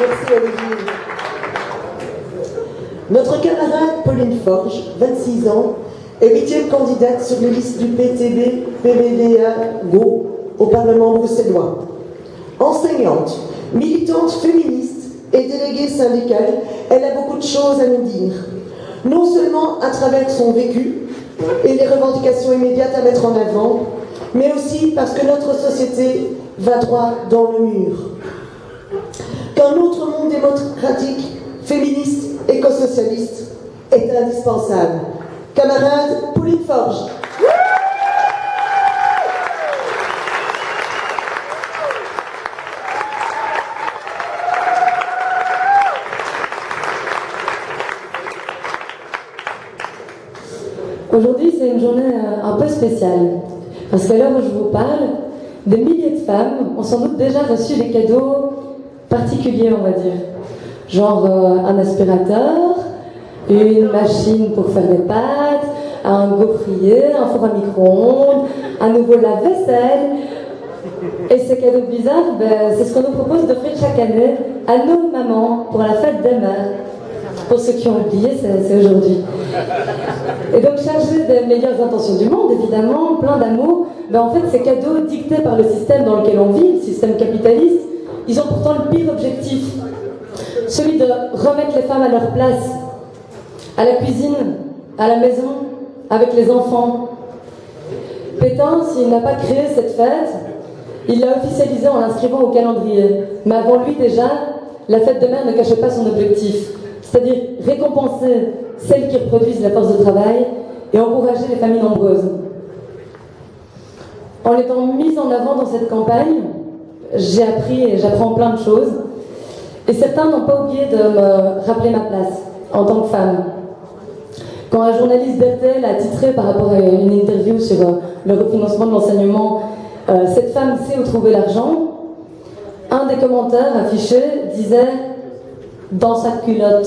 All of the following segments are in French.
Merci Olivier. Notre camarade Pauline Forge, 26 ans, est 8e candidate sur les listes du PTB-PVDA-GO au Parlement bruxellois. Enseignante, militante féministe et déléguée syndicale, elle a beaucoup de choses à nous dire. Non seulement à travers son vécu et les revendications immédiates à mettre en avant, mais aussi parce que notre société va droit dans le mur. Qu'un autre monde démocratique, féministe, éco-socialiste est indispensable. Camarade Pauline Forge. Aujourd'hui, c'est une journée un peu spéciale, parce qu'à l'heure où je vous parle, des milliers de femmes ont sans doute déjà reçu des cadeaux particuliers, on va dire. Genre un aspirateur, une machine pour faire des pâtes, un gaufrier, un four à micro-ondes, un nouveau lave-vaisselle. Et ces cadeaux bizarres, c'est ce qu'on nous propose d'offrir chaque année à nos mamans pour la fête des mères. Pour ceux qui ont oublié, c'est aujourd'hui. Et donc, chargés des meilleures intentions du monde, évidemment, plein d'amour, en fait, ces cadeaux dictés par le système dans lequel on vit, le système capitaliste, ils ont pourtant le pire objectif, celui de remettre les femmes à leur place, à la cuisine, à la maison, avec les enfants. Pétain, s'il n'a pas créé cette fête, il l'a officialisée en l'inscrivant au calendrier. Mais avant lui, déjà, la fête de mère ne cachait pas son objectif. C'est-à-dire récompenser celles qui reproduisent la force de travail et encourager les familles nombreuses. En étant mise en avant dans cette campagne, j'ai appris et j'apprends plein de choses. Et certains n'ont pas oublié de me rappeler ma place en tant que femme. Quand un journaliste d'RTL a titré par rapport à une interview sur le refinancement de l'enseignement, cette femme sait où trouver l'argent, un des commentaires affichés disait « dans sa culotte ».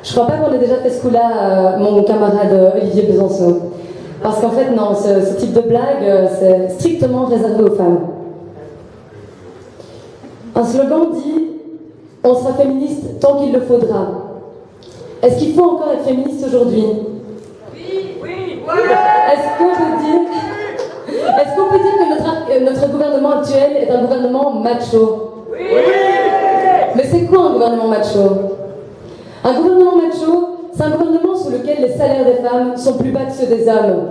Je crois pas qu'on ait déjà fait ce coup-là, mon camarade Olivier Besançon. Parce qu'en fait, non, ce type de blague, c'est strictement réservé aux femmes. Un slogan dit « On sera féministe tant qu'il le faudra ». Est-ce qu'il faut encore être féministe aujourd'hui? Oui. Est-ce qu'on peut dire que notre gouvernement actuel est un gouvernement macho? Oui. Mais c'est quoi un gouvernement macho? Un gouvernement macho, c'est un gouvernement sous lequel les salaires des femmes sont plus bas que ceux des hommes.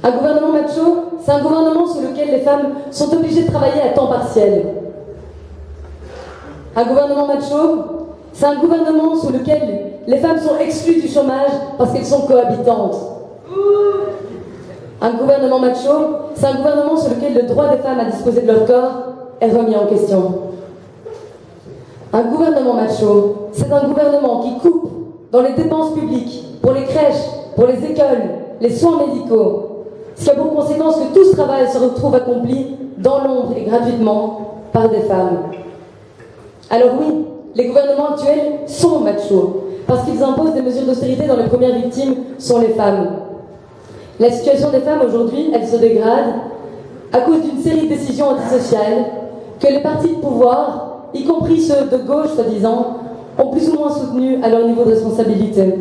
Un gouvernement macho, c'est un gouvernement sous lequel les femmes sont obligées de travailler à temps partiel. Un gouvernement macho, c'est un gouvernement sous lequel les femmes sont exclues du chômage parce qu'elles sont cohabitantes. Un gouvernement macho, c'est un gouvernement sur lequel le droit des femmes à disposer de leur corps est remis en question. Un gouvernement macho, c'est un gouvernement qui coupe dans les dépenses publiques, pour les crèches, pour les écoles, les soins médicaux, ce qui a pour conséquence que tout ce travail se retrouve accompli dans l'ombre et gratuitement par des femmes. Alors oui, les gouvernements actuels sont machos, parce qu'ils imposent des mesures d'austérité dont les premières victimes sont les femmes. La situation des femmes aujourd'hui, elle se dégrade à cause d'une série de décisions antisociales que les partis de pouvoir, y compris ceux de gauche soi-disant, ont plus ou moins soutenues à leur niveau de responsabilité.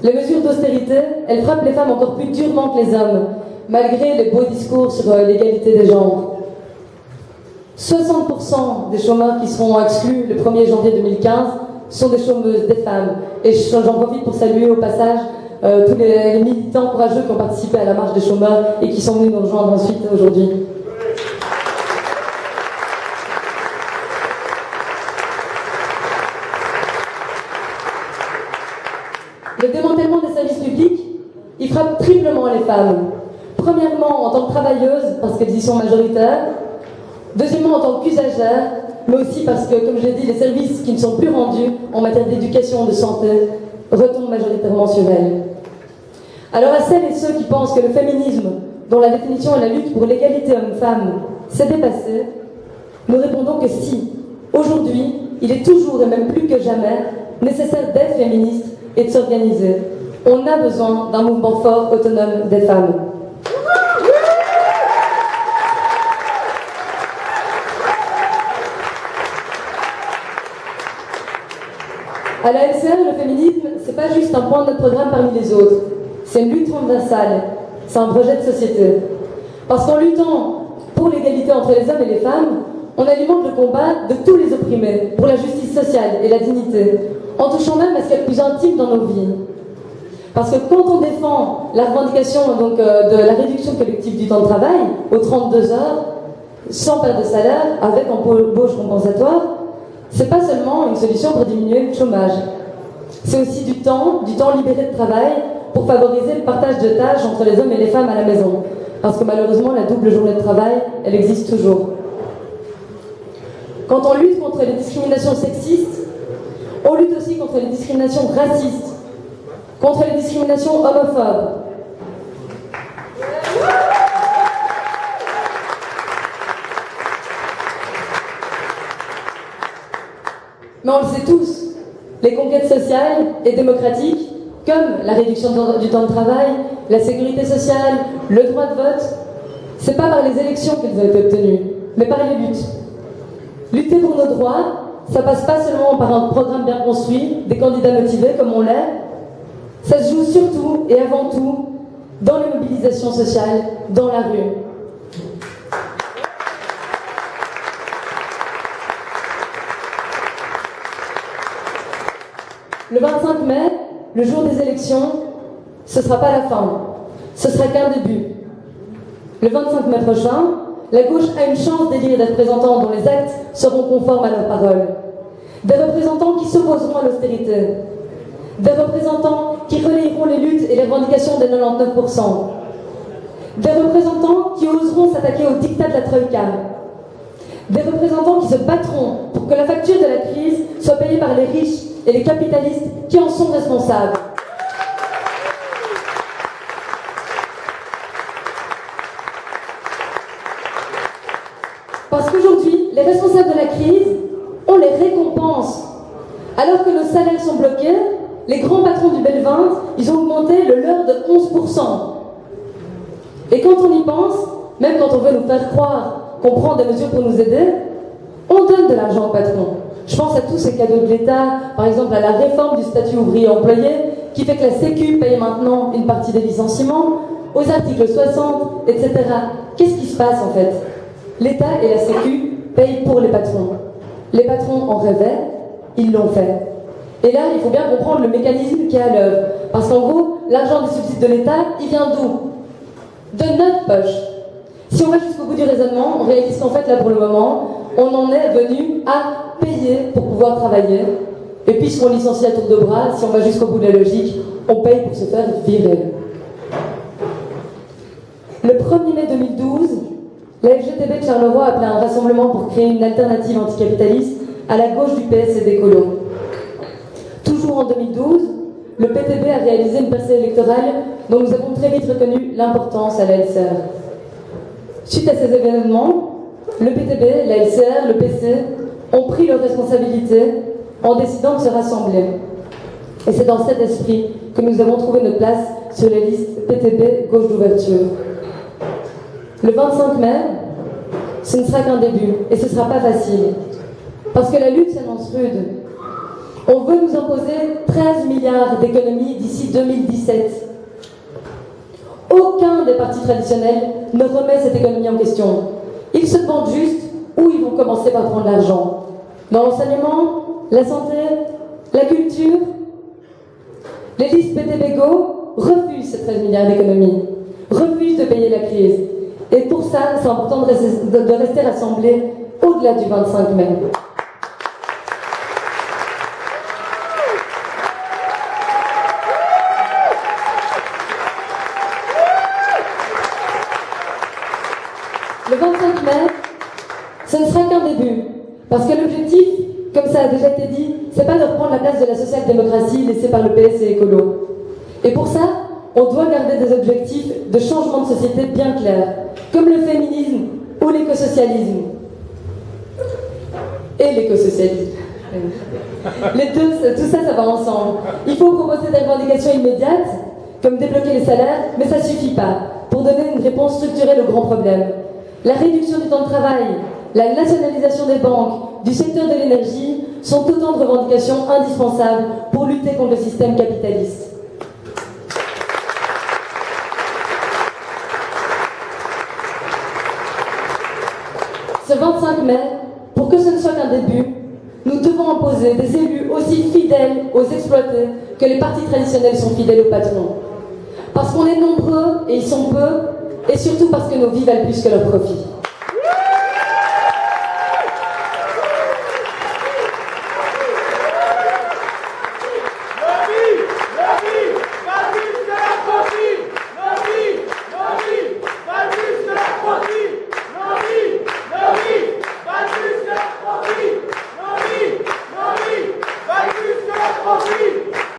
Les mesures d'austérité, elles frappent les femmes encore plus durement que les hommes, malgré les beaux discours sur l'égalité des genres. 60% des chômeurs qui seront exclus le 1er janvier 2015 sont des chômeuses, des femmes. Et j'en profite pour saluer au passage tous les militants courageux qui ont participé à la marche des chômeurs et qui sont venus nous rejoindre ensuite aujourd'hui. Le démantèlement des services publics, il frappe triplement les femmes. Premièrement, en tant que travailleuses, parce qu'elles y sont majoritaires. Deuxièmement, en tant qu'usagères, mais aussi parce que, comme je l'ai dit, les services qui ne sont plus rendus en matière d'éducation, de santé, retombent majoritairement sur elles. Alors à celles et ceux qui pensent que le féminisme, dont la définition est la lutte pour l'égalité homme-femme, s'est dépassé, nous répondons que si, aujourd'hui, il est toujours et même plus que jamais nécessaire d'être féministe et de s'organiser. On a besoin d'un mouvement fort, autonome des femmes. À la LCR, le féminisme, c'est pas juste un point de notre programme parmi les autres. C'est une lutte transversale. C'est un projet de société. Parce qu'en luttant pour l'égalité entre les hommes et les femmes, on alimente le combat de tous les opprimés pour la justice sociale et la dignité, en touchant même à ce qu'il y a de plus intime dans nos vies. Parce que quand on défend la revendication de la réduction collective du temps de travail aux 32 heures, sans perte de salaire, avec embauche compensatoire, c'est pas seulement une solution pour diminuer le chômage. C'est aussi du temps libéré de travail pour favoriser le partage de tâches entre les hommes et les femmes à la maison. Parce que malheureusement, la double journée de travail, elle existe toujours. Quand on lutte contre les discriminations sexistes, on lutte aussi contre les discriminations racistes, contre les discriminations homophobes. Mais on le sait tous, les conquêtes sociales et démocratiques, comme la réduction du temps de travail, la sécurité sociale, le droit de vote, c'est pas par les élections qu'elles ont été obtenues, mais par les luttes. Lutter pour nos droits, ça passe pas seulement par un programme bien construit, des candidats motivés comme on l'est, ça se joue surtout et avant tout dans les mobilisations sociales, dans la rue. Le 25 mai, le jour des élections, ce ne sera pas la fin, ce sera qu'un début. Le 25 mai prochain, la gauche a une chance d'élire des représentants dont les actes seront conformes à leurs paroles. Des représentants qui s'opposeront à l'austérité. Des représentants qui relayeront les luttes et les revendications des 99%. Des représentants qui oseront s'attaquer au diktat de la Troïka. Des représentants qui se battront pour que la facture de la crise soit payée par les riches et les capitalistes qui en sont responsables. Parce qu'aujourd'hui, les responsables de la crise, on les récompense. Alors que nos salaires sont bloqués, les grands patrons du Bel-20, ils ont augmenté le leur de 11%. Et quand on y pense, même quand on veut nous faire croire qu'on prend des mesures pour nous aider, on donne de l'argent aux patrons. Je pense à tous ces cadeaux de l'État, par exemple à la réforme du statut ouvrier-employé, qui fait que la Sécu paye maintenant une partie des licenciements, aux articles 60, etc. Qu'est-ce qui se passe en fait? L'État et la Sécu payent pour les patrons. Les patrons en rêvaient, ils l'ont fait. Et là, il faut bien comprendre le mécanisme qui est à l'œuvre. Parce qu'en gros, l'argent des subsides de l'État, il vient d'où? De notre poche. Si on va jusqu'au bout du raisonnement, on réalise qu'en fait, là, pour le moment, on en est venu à payer pour pouvoir travailler. Et puisqu'on licencie à tour de bras, si on va jusqu'au bout de la logique, on paye pour se faire virer. Le 1er mai 2012, la FGTB de Charleroi a appelé un rassemblement pour créer une alternative anticapitaliste à la gauche du PS et des colos. Toujours en 2012, le PTB a réalisé une percée électorale dont nous avons très vite reconnu l'importance à la LCR. Suite à ces événements, le PTB, la LCR, le PC ont pris leurs responsabilités en décidant de se rassembler. Et c'est dans cet esprit que nous avons trouvé notre place sur les listes PTB Gauche d'ouverture. Le 25 mai, ce ne sera qu'un début, et ce ne sera pas facile. Parce que la lutte s'annonce rude. On veut nous imposer 13 milliards d'économies d'ici 2017. Aucun des partis traditionnels ne remet cette économie en question. Ils se demandent juste où ils vont commencer par prendre l'argent. Dans l'enseignement, la santé, la culture. Les listes PTB-Go refusent ces 13 milliards d'économies, refusent de payer la crise. Et pour ça, c'est important de rester rassemblés au-delà du 25 mai. Le 25 mai, ce ne sera qu'un début. Parce que l'objectif, comme ça a déjà été dit, c'est pas de reprendre la place de la social-démocratie laissée par le PS et écolo. Et pour ça, on doit garder des objectifs de changement de société bien clairs, comme le féminisme ou l'écosocialisme. Et l'écosocialisme. Les deux, tout ça, ça va ensemble. Il faut proposer des revendications immédiates, comme débloquer les salaires, mais ça ne suffit pas, pour donner une réponse structurelle aux grands problèmes. La réduction du temps de travail, la nationalisation des banques, du secteur de l'énergie sont autant de revendications indispensables pour lutter contre le système capitaliste. Ce 25 mai, pour que ce ne soit qu'un début, nous devons imposer des élus aussi fidèles aux exploités que les partis traditionnels sont fidèles aux patrons. Parce qu'on est nombreux et ils sont peu, et surtout parce que nos vies valent plus que leurs profits.